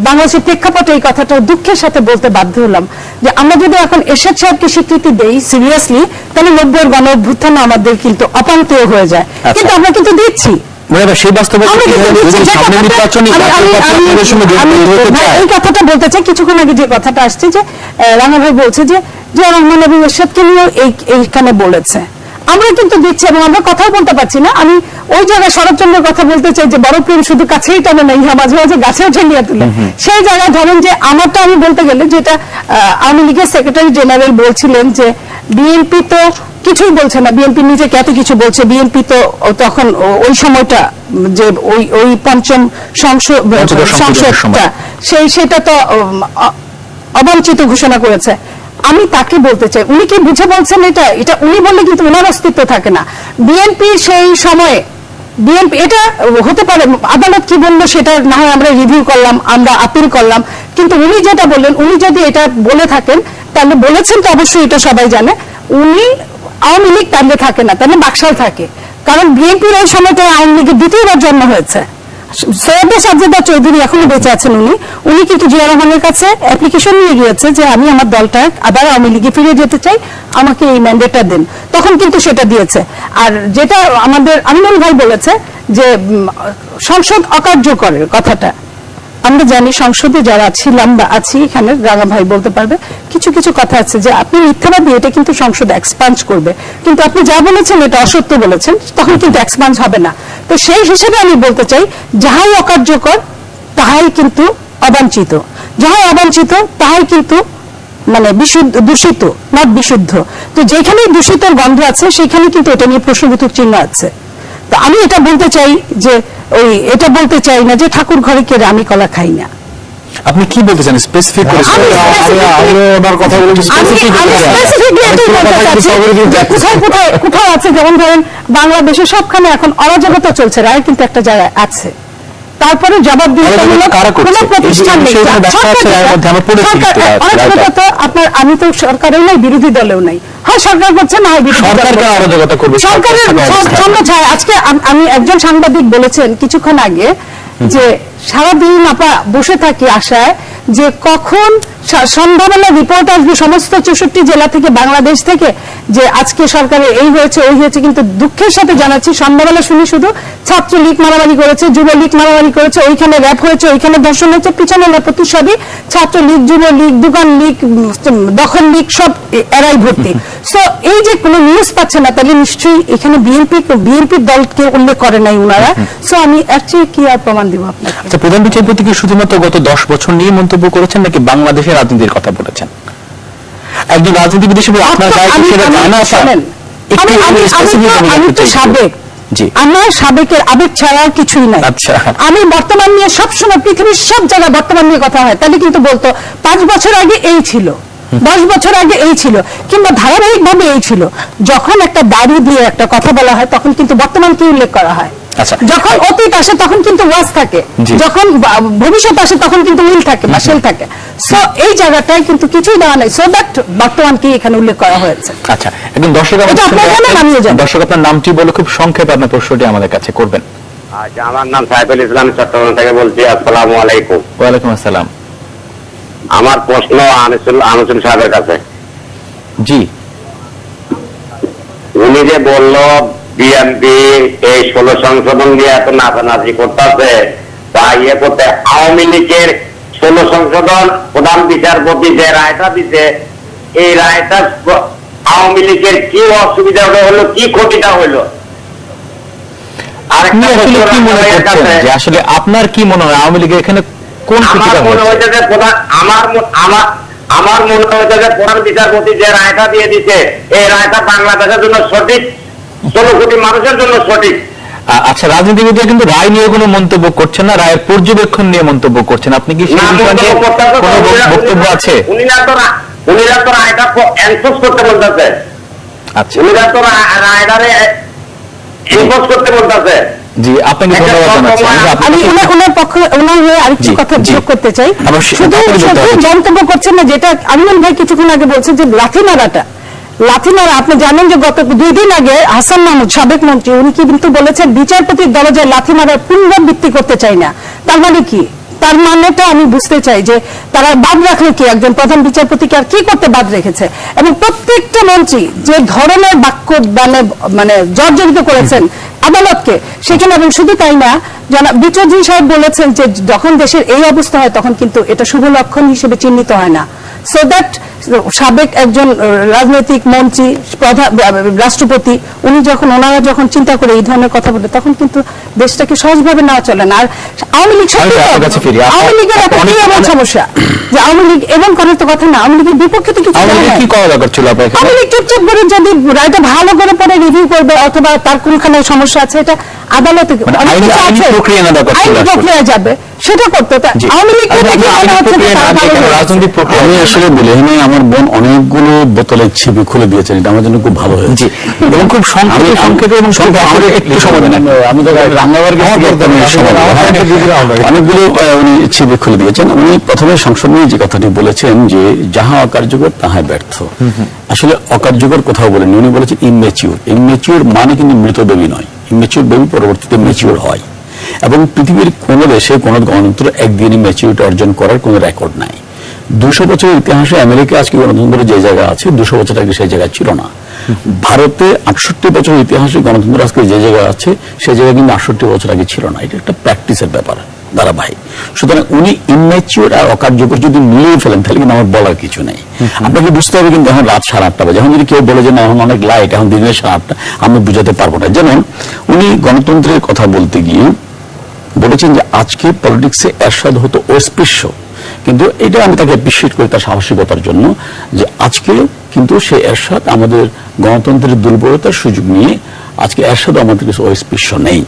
বাংলাদেশের প্রেক্ষাপটে এই কথাটা দুঃখের সাথে বলতে বাধ্য হলাম যে আমরা যদি এখন এরশাদ সাহেবকে স্বীকৃতি দেই সিরিয়াসলি, তাহলে 90-এর গণ অভ্যুত্থান আমাদের কিন্তু অপান্তেয় হয়ে যায়। কিন্তু আমরা কিন্তু দিচ্ছি এই কথাটা বলতে চাই। কিছুক্ষণ আগে যে কথাটা আসছে যে রানা ভাই বলছে যে রহমান এবং এরশাদকে নিয়ে এইখানে বলেছে, আমরা কিন্তু দিচ্ছি এবং আমরা কথাও বলতে পারছি না। আমি ওই জায়গায় শরৎচন্দ্রের কথা বলতে চাই যে বড় প্রেম শুধু কাছেই টানে না, ইহা মাঝে মাঝে গাছেও ঠেলিয়া তুলে। সেই জায়গায় ধরেন যে আমারটা আমি বলতে গেলে যেটা আওয়ামী লীগের সেক্রেটারি জেনারেল বলছিলেন যে বিএনপি তো কিছুই বলছে না, বিএনপি নিজে কত কিছু বলছে, বিএনপি তো তখন ওই সময়টা যে ওই পঞ্চম সংসদটা সেটা তো অবাঞ্ছিত ঘোষণা করেছে। আমি তাকে বলতে চাই, উনি কি বুঝে বলছেন এটা উনি বললে কিন্তু ওনার অস্তিত্ব থাকে না। বিএনপি সেই সময়ে বিএনপি এটা হতে পারে আদালত কি বললো সেটা না হয় আমরা রিভিউ করলাম, আমরা আপিল করলাম, কিন্তু উনি যেটা বললেন, উনি যদি এটা বলে থাকেন তাহলে বলেছেন তো অবশ্যই এটা সবাই জানে, উনি আওয়ামী লীগ তাহলে থাকে না, তাহলে বাকশাল থাকে। কারণ বিএনপির ওই সময়টা আওয়ামী লীগের দ্বিতীয়বার জন্ম হয়েছে। সৈয়দ সাজ্জাদা চৌধুরী এখনো বেঁচে আছেন, উনি কিন্তু জিয়া রহমানের কাছে অ্যাপ্লিকেশন নিয়ে গিয়েছে যে আমি আমার দলটা আবার আওয়ামী লীগে ফিরে যেতে চাই, আমাকে এই ম্যান্ডেটটা দেন, তখন কিন্তু সেটা দিয়েছে। আর যেটা আমাদের আমিনুল ভাই বলেছে যে সংসদ অকার্যকরের কথাটা, আমরা জানি সংসদে যারা ছিলাম বা আছি এখানে, রাঙা ভাই বলতে পারবে, কিছু কিছু কথা আছে যে আপনি মিথ্যাবাদী, এটা কিন্তু সংসদ এক্সপান্স করবে, কিন্তু আপনি যা বলেছেন এটা অসত্য বলেছেন, তখন কিন্তু এক্সপান্স হবে না। তো সেই হিসেবে আমি বলতে চাই যাহাই অকার্যকর তাহাই কিন্তু অবাঞ্ছিত, যাহাই অবাঞ্ছিত তাহাই কিন্তু মানে দূষিত, নট বিশুদ্ধ। তো যেখানেই দূষিতর গন্ধ আছে সেখানে কিন্তু এটা নিয়ে প্রশ্নবোধক চিহ্ন আছে। তো আমি এটা বলতে চাই যে এটা বলতে চাই না যে ঠাকুর ঘরে কে আমি কলা খাই না। আপনি কি বলতে চান স্পেসিফিক করে? কোথাও আছে, যেমন ধরেন বাংলাদেশে সবখানে এখন অরাজকতা চলছে, রায় কিন্তু একটা জায়গায় আছে, তারপরে জবাবদিহিতামূলক কোনো প্রতিষ্ঠান নেই। অরাজকতা আপনার, আমি তো সরকারেও নাই বিরোধী দলেও নাই, হয় সরকার করছে না হয় বিরোধী দল সরকারের ছন্দ ছায়। আজকে আমি একজন সাংবাদিক বলেছেন কিছুক্ষণ আগে যে সারাদিন আপা বসে থাকি আশায় যে কখন সন্ধ্যাবেলা রিপোর্ট আসবে সমস্ত 64 জেলা থেকে, বাংলাদেশ থেকে, যে আজকে সরকারের এই হয়েছে ওই হয়েছে। কিন্তু দুঃখের সাথে জানাচ্ছি সন্ধ্যাবেলা শুনি শুধু ছাত্রলীগ মারামারি করেছে, যুবলীগ মারামারি করেছে, ওইখানে র্যাপ হয়েছে, ওইখানে ধর্ষণ হয়েছে, পিছনে নেপথ্য সবই ছাত্রলীগ, যুবলীগ, দোকান লীগ, দখল লীগ, সব এরাই ভর্তি। সো এই যে কোনো নিউজ পাচ্ছে না, তাহলে নিশ্চয়ই এখানে বিএনপি দলকে উল্লেখ করে নাই উনারা। সো আমি এর চেয়ে কি আর প্রমাণ দিব আপনাকে? আচ্ছা, প্রধান বিচারপতি কি শুধুমাত্র গত 10 বছর নিয়ে মন্তব্য করেছেন নাকি বাংলাদেশের রাজনীতির কথা বলেছেন? একজন রাজনীতিবিদ হিসেবে আপনার রায় কি সেটা জানা আছে? আমি তো সাবেক, আমার সাবেকের আবেগ ছাড়া কিছুই নাই। আমি বর্তমান নিয়ে সবসময় পৃথিবীর সব জায়গায় বর্তমান নিয়ে কথা হয়, তাহলে কিন্তু বলতো 5 বছর আগে এই ছিল, 10 বছর আগে এই ছিল, কিংবা ধারাবাহিক ভাবে এই ছিল। যখন একটা দাড়ি দিয়ে একটা কথা বলা হয় তখন কিন্তু বর্তমানকে উল্লেখ করা হয়, যখন অতীত আসে তখন কিন্তু ওয়াজ থাকে, যখন ভবিষ্যৎ আসে তখন কিন্তু উইল থাকে বা শেল থাকে। সো এই জায়গাটায় কিন্তু কিছুই দেওয়া নাই, সো দ্যাট বর্তমানকে এখানে উল্লেখ করা হয়েছে। আচ্ছা, একজন দর্শক আপনার নামটি বলে খুব সংক্ষেপে আপনার প্রশ্নটি আমাদের কাছে করবেন। আচ্ছা, আমার নাম সাইফুল ইসলাম, চট্টগ্রাম থেকে বলছি। আসসালামু আলাইকুম। ওয়ালাইকুম আসসালাম। আমার প্রশ্ন আনিসুল সাহেবের কাছে। জি, উনি যে বললো বিএনপি এই 16 সংশোধন দিয়ে এত নাচানাচি করতেছে বা ইয়ে করতে, আওয়ামী লীগের 16 সংশোধন প্রধান বিচারপতি যে রায়টা দিতে, এই রায়টা আওয়ামী লীগের কি অসুবিধা হলো, কি ক্ষতিটা হলো? আপনি আসলে কি মনে করছেন যে আসলে আপনার কি মনে হয় আওয়ামী লীগের এখানে কোন ক্ষতিটা আমার মনে হয়েছে? হয়েছে যে আমার মনে হয়েছে যে প্রধান বিচারপতি যে রায়টা দিয়ে দিতে, এই রায়টা বাংলাদেশের জন্য সঠিক, 16 কোটি মানুষের জন্য সঠিক। আচ্ছা, রাজনীতিবিদরা কিন্তু রায় নিয়ে কোনো মন্তব্য করছেন না, রায়ের পর্যবেক্ষণ নিয়ে মন্তব্য করছেন। আপনি কি সেই বিষয়ে কোনো বক্তব্য আছে? উনিরা তো রায়টা এনফোর্স করতে বলতেছে। আচ্ছা, উনিরা তো রায়টারে এনফোর্স করতে বলতেছে। জি, আপনাকে ধন্যবাদ জানাচ্ছি। আমি ওনার পক্ষে ওনার হয়ে আরেকটু কথা যোগ করতে চাই। শুধু মন্তব্য করছেন না, যেটা আমিনুল ভাই কিছুক্ষণ আগে বলছেন যে লাথি মারা, আপনি জানেন যে গত 2 দিন আগে হাসান মাহমুদ সাবেক মন্ত্রী উনি কিন্তু বলেছেন বিচারপতির দরজায় লাথি মারার পুনরাবৃত্তি করতে চাই না। তার মানে কি? তার মানেটা আমি বুঝতে চাই যে তারা বাদ রাখলে কি, একজন প্রধান বিচারপতিকে আর কি করতে বাদ রেখেছে? এবং প্রত্যেকটা মন্ত্রী যে ধরনের বাক্য মানে জর্জরিত করেছেন আদালতকে সেখানে, এবং শুধু তাই না, বিচারপতি সাহেব বলেছেন যে যখন দেশের এই অবস্থা হয় তখন কিন্তু এটা শুভ লক্ষণ হিসেবে চিহ্নিত হয় না। সো দ্যাট সাবেক একজন রাজনৈতিক মন্ত্রী, রাষ্ট্রপতি, ওনারা যখন চিন্তা করে এই ধরনের কথা বলে তখন কিন্তু দেশটাকে সহজভাবে নেওয়া চলে না। আর আওয়ামী লীগ আওয়ামী লীগের একটা কি এমন সমস্যা যে আওয়ামী লীগ এবং করার তো কথা না, আওয়ামী লীগের বিপক্ষে তো কিছু কি করা দরকার ছিল? আওয়ামী লীগ চুপচাপ করে যদি রায়টা ভালো করে পরে রিভিউ করবে অথবা তার কোনখানে সমস্যা আছে এটা আদালতে প্রক্রিয়া যাবে, সেটা করতে। আওয়ামী লীগ রাজনৈতিক প্রক্রিয়া আমি আসলে বলি, এখানে আমার বোন অনেকগুলো বোতলের ছিপি খুলে দিয়েছেন, এটা আমার জন্য খুব ভালো হয়েছে এবং খুব সংক্ষেপে এবং একটু সময় দেন। আমি তো অনেকগুলো উনি ছিপি খুলে দিয়েছেন। উনি প্রথমে সংসদে যে কথাটি বলেছেন যে যাহা অকার্যকর তাহা ব্যর্থ, আসলে অকার্যকর কোথাও বলেন, উনি বলেছেন ইনমেচিউর মানে কিন্তু মৃত বেবি নয়, ইনমেচিউর বেবি পরবর্তীতে ম্যাচিউর হয় এবং পৃথিবীর কোন দেশে কোন গণতন্ত্র একদিনই ম্যাচিউরিটি অর্জন করার কোন রেকর্ড নাই। 200 বছরের ইতিহাসে আমেরিকা আজকে গণতন্ত্র যে জায়গায় আছে 200 বছর আগে সেই জায়গায় ছিল না। ভারতে 68 বছরের ইতিহাসে গণতন্ত্র আজকে যে জায়গায় আছে সেই জায়গায় কিন্তু 68 বছর আগে ছিল না। এটা একটা প্র্যাকটিসের ব্যাপার ধারাবাহিক। সুতরাং উনি ইনম্যাচিউর আর অকার্যকর যদি মিলিয়ে ফেলেন তাহলে কিন্তু আমার বলার কিছু নেই। আপনাকে বুঝতে হবে কিন্তু এখন রাত 8:30 বাজে, এখন যদি কেউ বলে যে না এখন অনেক লাইট, এখন দিনের 8:30, আমি বুঝাতে পারবো না। যেমন উনি গণতন্ত্রের কথা বলতে গিয়ে বলেছেন যে আজকে পলিটিক্সে এরশাদ হতো অস্পৃশ্য, কিন্তু এটা আমি তাকে অ্যাপ্রিশিয়েট করি তার সাহসিকতার জন্য যে আজকে কিন্তু সে এরশাদ আমাদের গণতন্ত্রের দুর্বলতার সুযোগ নিয়ে আজকে এরশাদ আমাদের কাছে অস্পৃশ্য নেই।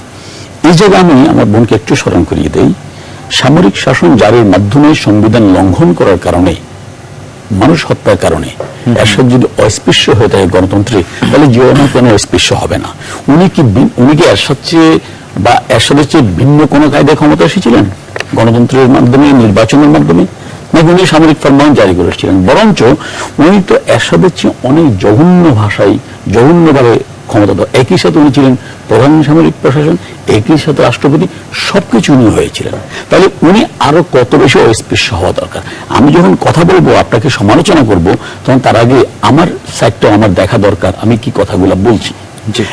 এই জায়গায় আমি আমার বোনকে একটু স্মরণ করিয়ে দেই, সামরিক শাসন জারির মাধ্যমে সংবিধান লঙ্ঘন করার কারণে, মানুষ হত্যার কারণে এরশাদ যদি অস্পৃশ্য হয়ে থাকে গণতন্ত্রে, তাহলে জীবনে কেন অস্পৃশ্য হবে না? উনি কি এরশাদ চেয়ে বা এরশাদের চেয়ে ভিন্ন কোনো কায়দায় ক্ষমতা এসেছিলেন গণতন্ত্রের মাধ্যমে, নির্বাচনের মাধ্যমে, নাকি উনি সামরিক ফরমান জারি করেছিলেন? বরঞ্চ উনি তো এরশাদের চেয়ে অনেক জঘন্যভাবে ক্ষমতা দেওয়া। একই সাথে উনি ছিলেন প্রধান সামরিক প্রশাসন, একই সাথে রাষ্ট্রপতি, সবকিছু উনি হয়েছিলেন। তাহলে উনি আরো কত বেশি অস্পৃশ্য হওয়া দরকার। আমি যখন কথা বলবো, আপনাকে সমালোচনা করব, তখন তার আগে আমার সাইডটা আমার দেখা দরকার, আমি কি কথাগুলো বলছি।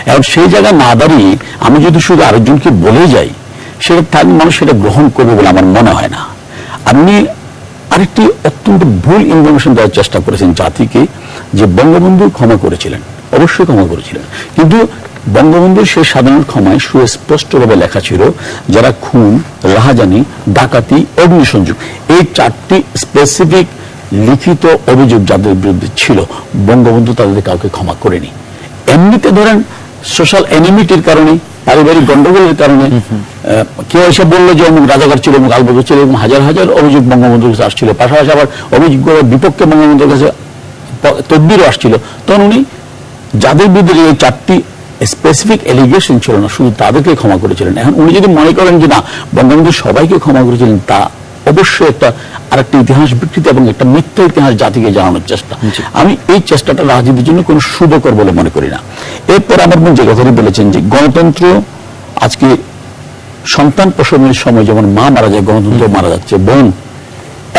এখন সেই জায়গায় না দাঁড়িয়ে আমি যদি শুধু আরেকজনকে বলে যাই, সেটা তার মানুষ সেটা গ্রহণ করবে বলে আমার মনে হয় না। আপনি আরেকটি অত্যন্ত ভুল ইনফরমেশন দেওয়ার চেষ্টা করেছেন জাতিকে, যে বঙ্গবন্ধু ক্ষমা করেছিলেন, অবশ্যই ক্ষমা করেছিলেন, কিন্তু বঙ্গবন্ধুর সেই সাধারণ ক্ষমায় সুস্পষ্টভাবে লেখা ছিল যারা খুন, রাহাজানি, ডাকাতি, অগ্নিসংযোগ, এই 4টি স্পেসিফিক লিখিত অভিযোগ যাদের বিরুদ্ধে ছিল, বঙ্গবন্ধু তাদের কাউকে ক্ষমা করেনি। এমনিতে ধরেন সোশ্যাল এনিমিটির কারণে, পারিবারিক গন্ডগোলের কারণে কেউ এসে বললো যে অমুক রাজাকার ছিল, অমুক আলবদর ছিল, এবং হাজার হাজার অভিযোগ বঙ্গবন্ধুর কাছে আসছিল, পাশাপাশি আবার অভিযোগের বিপক্ষে বঙ্গবন্ধুর কাছে তদবিরও আসছিল। তখন উনি যাদের বিরুদ্ধে এই 4টি স্পেসিফিক এলিগেশন ছিল না, শুধু তাদেরকে ক্ষমা করেছিলেন। এখন উনি যদি মনে করেন যে না বঙ্গবন্ধু সবাইকে ক্ষমা করেছিলেন, তা অবশ্যই আরেকটা ইতিহাস বিকৃতি এবং একটা মিথ্যা ইতিহাস জাতিকে জানানোর চেষ্টা। আমি এই চেষ্টাটা রাজনীতির জন্য কোনো শুভকর বলে মনে করি না। এরপর আমার বোন যে কথাটি বলেছেন যে গণতন্ত্র আজকে সন্তান প্রসবের সময় যেমন মা মারা যায়, গণতন্ত্র মারা যাচ্ছে। বোন,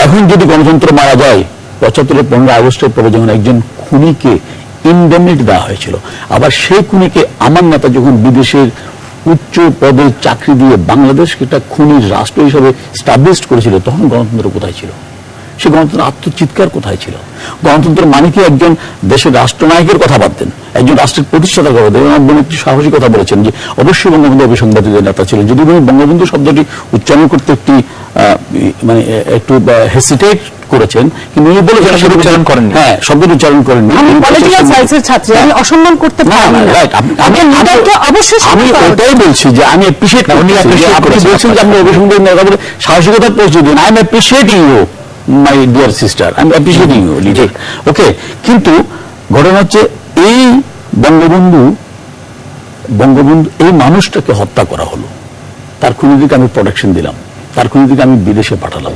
এখন যদি গণতন্ত্র মারা যায় 75-15 আগস্টের পরে, যখন একজন খুনিকে ইনডেমনিটি দেওয়া হয়েছিল। আবার সেই খুনিকে আমার নেতা যখন বিদেশের উচ্চ পদে চাকরি দিয়ে বাংলাদেশকে একটা খুনির রাষ্ট্র হিসেবে স্টাবলিশ করেছিল, তখন গণতন্ত্র কোথায় ছিল? সে গণতন্ত্র আত্মচিৎকার কোথায় ছিল? গণতন্ত্র মানে কি একজন দেশের রাষ্ট্রনায়কের কথা বাদতেন, একজন রাষ্ট্রের প্রতিষ্ঠাতা কথা বলতেন। এবং একটি সাহসী কথা বলেছেন যে অবশ্যই বঙ্গবন্ধু অভিসংবাদিত নেতা ছিলেন, যদি উনি বঙ্গবন্ধু শব্দটি উচ্চারণ করতে মানে একটু হেসিটেট করেছেন, কিন্তু উনি বলেছেন উচ্চারণ করেন, হ্যাঁ শব্দটি উচ্চারণ করেননি। পলিটিক্যাল সায়েন্সের ছাত্রী, আমি অসম্মান করতে পারি না। আমি ওটাই বলছি যে আমি অ্যাপ্রিশিয়েট করি। আপনি বলছেন যে আপনি অভিসংবাদিত নেতা বলে সাহসিকতা পৌঁছে দিন। I am appreciating you my dear sister, I am appreciating you leader, okay. কিন্তু ঘটনা হচ্ছে এই বঙ্গবন্ধু এই মানুষটাকে হত্যা করা হলো, তার খুনিদিকে আমি প্রোটেকশন দিলাম, তার খুনিদিকে আমি বিদেশে পাঠালাম,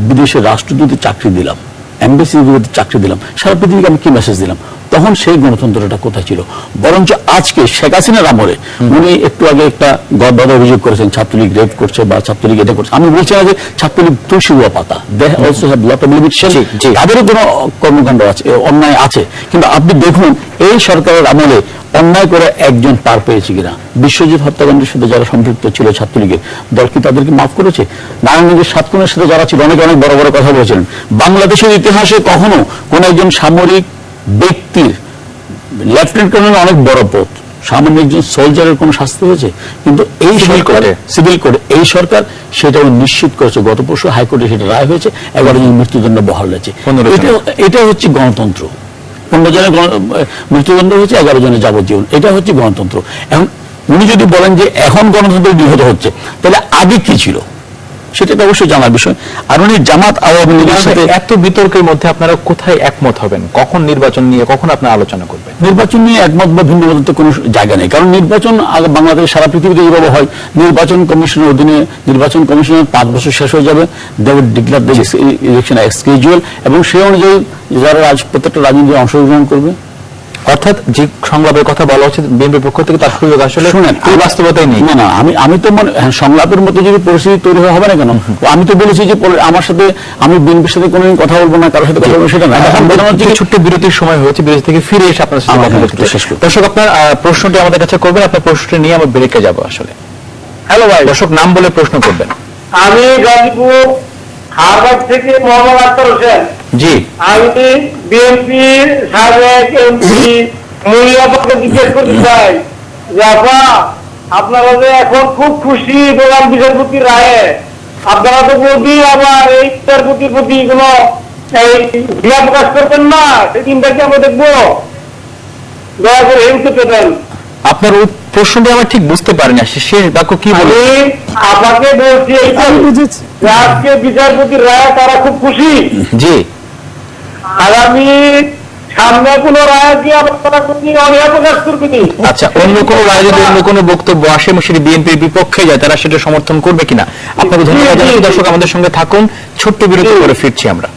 বিদেশে রাষ্ট্রদূতে চাকরি দিলাম, এমবেসিতে চাকরি দিলাম, সারা পৃথিবীকে আমি কি মেসেজ দিলাম? তখন সেই গণতন্ত্রটা কোথায় ছিল? বরঞ্চ আজকে শেখ হাসিনার আমলে উনি একটু আগে একটা গদবাদা অভিযোগ করেছেন, ছাত্রলীগ রেপ করছে বা ছাত্রলীগ এটা করছে। আমি বলছি না যে ছাত্রলীগ তুলসী রুয়া পাতা, they also have lot of limitation, তাদেরও কোনো কর্মকাণ্ড আছে, অন্যায় আছে। কিন্তু আপনি দেখুন এই সরকারের আমলে অন্যায় করে একজন পার পেয়েছে কিনা? বিশ্বজিৎ হত্যাকাণ্ডের সাথে যারা সম্পৃক্ত ছিল ছাত্রলীগের দল কি তাদেরকে মাফ করেছে? নারায়ণগঞ্জের 7 খুনের সাথে যারা ছিল অনেক অনেক বড় বড় কথা বলেছিলেন। বাংলাদেশের ইতিহাসে কখনো কোন একজন সামরিক ব্যক্তির লেফটেন্যান্ট কর্নেল অনেক বড় পদ, সামান্য একজন সোলজারের কোন শাস্তি হয়েছে? কিন্তু এই সিভিল কোর্টে এই সরকার সেটাও নিশ্চিত করেছে। গত পরশু হাইকোর্টে সেটা রায় হয়েছে, 11 জন মৃত্যুদণ্ড বহাল হয়েছে। এটা হচ্ছে গণতন্ত্র। 15 জনের মৃত্যুদণ্ড হয়েছে, 11 জনের যাবজ্জীবন। এটা হচ্ছে গণতন্ত্র। এখন উনি যদি বলেন যে এখন গণতন্ত্র নিহত হচ্ছে, তাহলে আগে কি ছিল সেটা তো অবশ্যই জানার বিষয়। আর উনি জামাত আওয়ামী লীগের সাথে এত বিতর্কের মধ্যে আপনারা কোথায় একমত হবেন? কখন নির্বাচন নিয়ে কখন আপনারা আলোচনা করবেন? নির্বাচন নিয়ে একমত বা ভিন্ন মতের তো কোনো জায়গা নেই, কারণ নির্বাচন বাংলাদেশ সারা পৃথিবীতে যেভাবে হয়, নির্বাচন কমিশনের অধীনে নির্বাচন কমিশনের 5 বছর শেষ হয়ে যাবে, they will declare the election schedule, এবং সেই অনুযায়ী যারা প্রত্যেকটা রাজনীতি অংশগ্রহণ করবে। অর্থাৎ যে সংলাপের কথা বলা হচ্ছে বিএনপির পক্ষ থেকে, তার সুযোগ আসলে শুনেন বাস্তবতাই নেই। না, আমি তো সংলাপের মতো যদি পরিস্থিতি তৈরি হবে না কেন? আমি তো বলেছি যে আমার সাথে আমি বিএনপির সাথে কোনোদিন কথা বলবো না, কারোর সাথে কথা বলবো সেটা না। ছোট্ট বিরতির সময় হয়েছে, বিরতি থেকে ফিরে এসে আপনার সাথে কথা বলতে শেষ করব। দর্শক আপনার প্রশ্নটি আমাদের কাছে করবেন, আপনার প্রশ্নটি নিয়ে আমরা ব্রেকে যাব। আসলে হ্যালো ভাই, দর্শক নাম বলে প্রশ্ন করবেন। আমি গাজীপুর হারবার্ড থেকে মোহাম্মদ আক্তার হোসেন। জি, আমি বিএনপির সাবেক এমপি মহিলাকে জিজ্ঞেস করতে চাই যে আপা, আপনারা যে এখন খুব খুশি প্রধান বিচারপতির রায়ে, আপনারা তো বলবি আবার এই বিচারপতির প্রতি কোন ঘৃণা প্রকাশ করবেন না, সেই দিনটা কি আমরা দেখবো? দয়া করে এই উত্তর দেন। আপনার প্রশ্নটি আমার ঠিক বুঝতে পারিনি, শেষ বাক্য কি বলে? আমি আপনাকে বলছি আজকে বিচারপতির রায় তারা খুব খুশি। জি, আগামী সামনে কোন রায় কি আপনারা অনীহা প্রকাশ করবেনি? আচ্ছা, অন্য কোন রায় যদি অন্য কোনো বক্তব্য আসে এবং সেটি বিএনপির বিপক্ষে যায়, তারা সেটা সমর্থন করবে কিনা? আপনাকে ধন্যবাদ জানাচ্ছি। দর্শক আমাদের সঙ্গে থাকুন, ছোট্ট বিরতি করে ফিরছি আমরা।